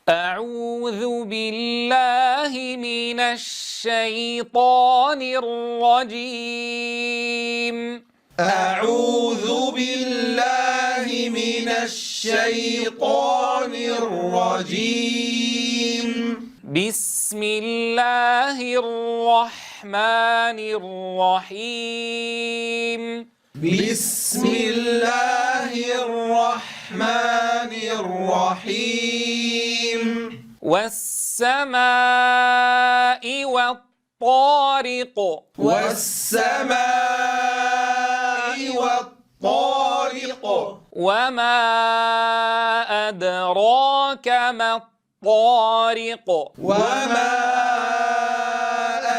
أعوذ بالله من الشيطان الرجيم. أعوذ بالله من الشيطان الرجيم. بسم الله الرحمن الرحيم. بسم الله الرحمن الرحيم. والسماء والطارق. والسماء والطارق. وما أدراك ما الطارق. وما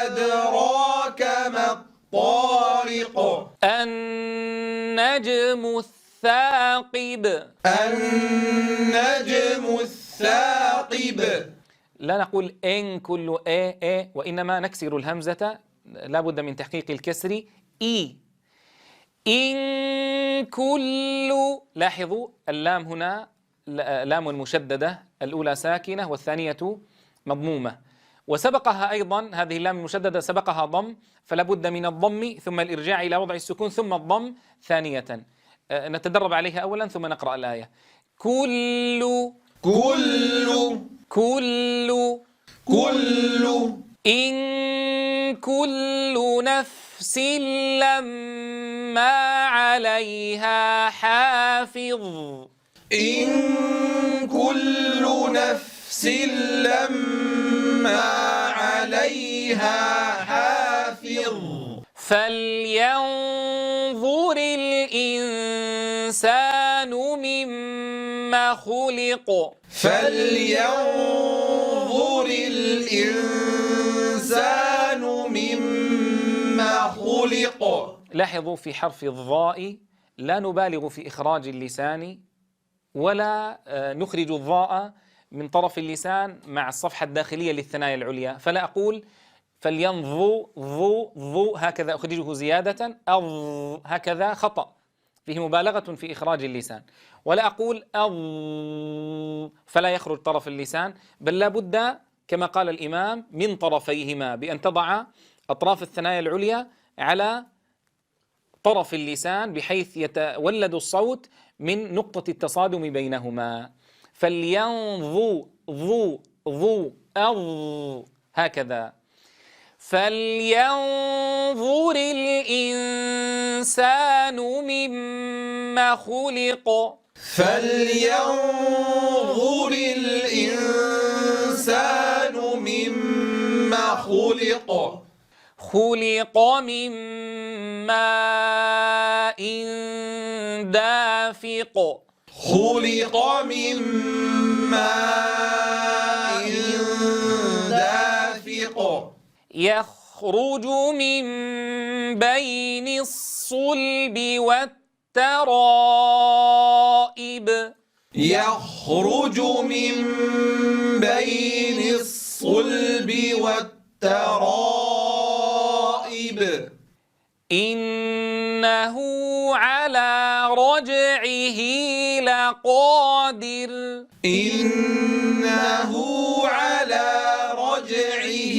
أدراك ما الطارق. النجم الثاقب. النجم الثاقب. لا نقول إن كل وإنما نكسر الهمزة، لا بد من تحقيق الكسر إن كل. لاحظوا اللام هنا لام مشددة، الأولى ساكنة والثانية مضمومة، وسبقها أيضا هذه اللام المشددة سبقها ضم، فلا بد من الضم ثم الإرجاع إلى وضع السكون ثم الضم ثانية. نتدرب عليها أولا ثم نقرأ الآية. كل إن كل نفس لما عليها حافظ. إن كل نفس لما عليها حافظ. فلينظر الإنسان مما خلق. فلينظر الإنسان مما خلق. لاحظوا في حرف الضاء لا نبالغ في إخراج اللسان، ولا نخرج الضاء من طرف اللسان مع الصفحة الداخلية للثنايا العليا، فلا أقول فلينظو ضو هكذا أخرجه زيادة، هكذا خطأ، فيه مبالغة في إخراج اللسان. ولا أقول فلا يخرج طرف اللسان، بل لا بد كما قال الإمام من طرفيهما، بأن تضع أطراف الثنايا العليا على طرف اللسان بحيث يتولد الصوت من نقطة التصادم بينهما. فلينظو هكذا. فلينظر الإنسان مما خلق. فلينظر الإنسان مما خلق. خلق من ماء دافق. خلق من ماء دافق. يخرج من بين الصلب والترائب. يخرج من بين الصلب والترائب. إنه على رجعه لقادر. إنه على رجعه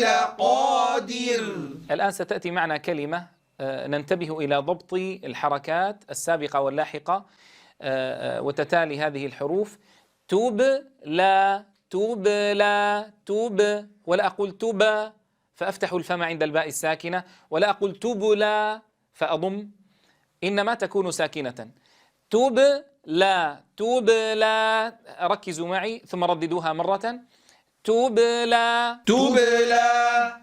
لقادر. الآن ستأتي معنا كلمة ننتبه إلى ضبط الحركات السابقة واللاحقة وتتالي هذه الحروف. تبلى ولا أقول تبا فأفتح الفم عند الباء الساكنة، ولا أقول تبلى فأضم، إنما تكون ساكنة. تبلى ركزوا معي ثم رددوها مرة. تبلى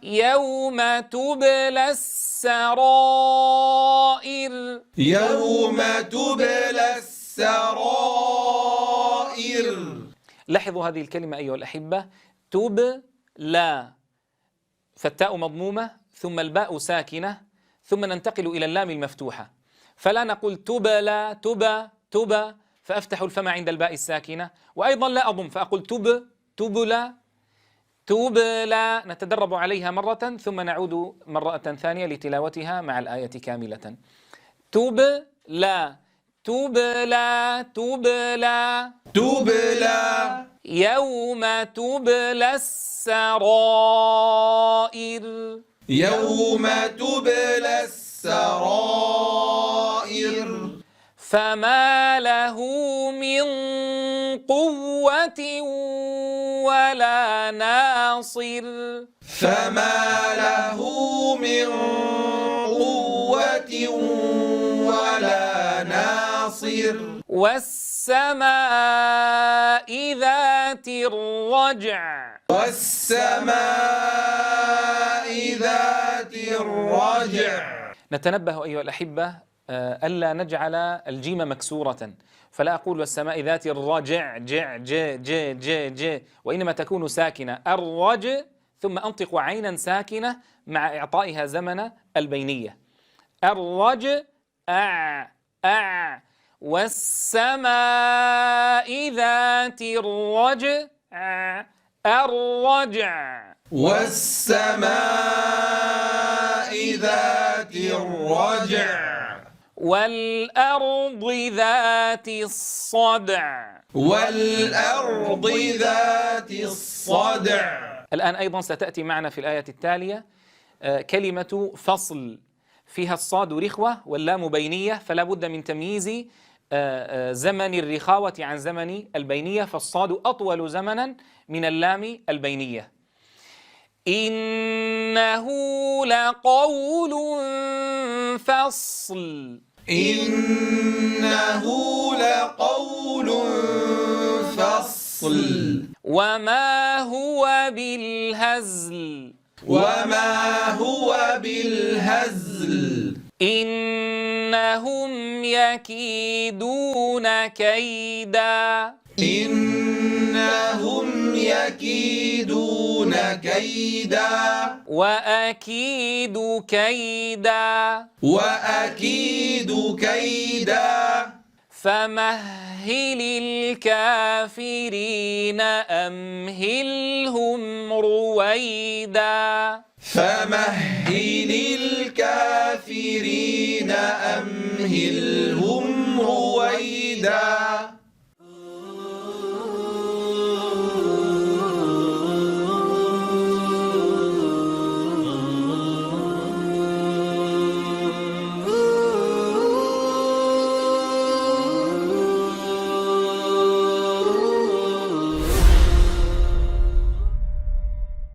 يوم تبلى السرائر. يوم تبلى السرائر. لاحظوا هذه الكلمة أيها الأحبة، تبلى فالتاء مضمومة ثم الباء ساكنة ثم ننتقل إلى اللام المفتوحة، فلا نقول تبلى تبا فأفتح الفم عند الباء الساكنة، وأيضا لا أضم فأقول تبلى. نتدرب عليها مرة ثم نعود مرة ثانية لتلاوتها مع الآية كاملة. تبلى يوم تبلى السرائر يوم تبلى السرائر فما له من قوة ولا ناصر فما له من قوة ولا ناصر والسماء ذات الرجع والسماء ذات الرجع. نتنبه أيها الأحبة ألا نجعل الجيم مكسورة، فلا أقول والسماء ذات الرجع جع ج ج ج ج، وإنما تكون ساكنة الرج ثم أنطق عينا ساكنة مع إعطائها زمن البينية. الرج والسماء ذات الرجع الرجع والسماء ذات الرجع والأرض ذات الصدع والأرض ذات الصدع. الآن أيضا ستأتي معنا في الآية التالية كلمة فصل فيها الصاد رخوة واللام بينية، فلا بد من تمييز زمن الرخاوة عن زمن البينية، فالصاد أطول زمنا من اللام البينية. إنه لقول فصل إنه لقول فصل وما هو بالهزل وما هو بالهزل إنهم يكيدون كيدا إنهم يكيدون كيدا وأكيد كيدا وأكيد كيدا فمهل الكافرين أمهلهم رويدا فمهل الكافرين أمهلهم رويدا.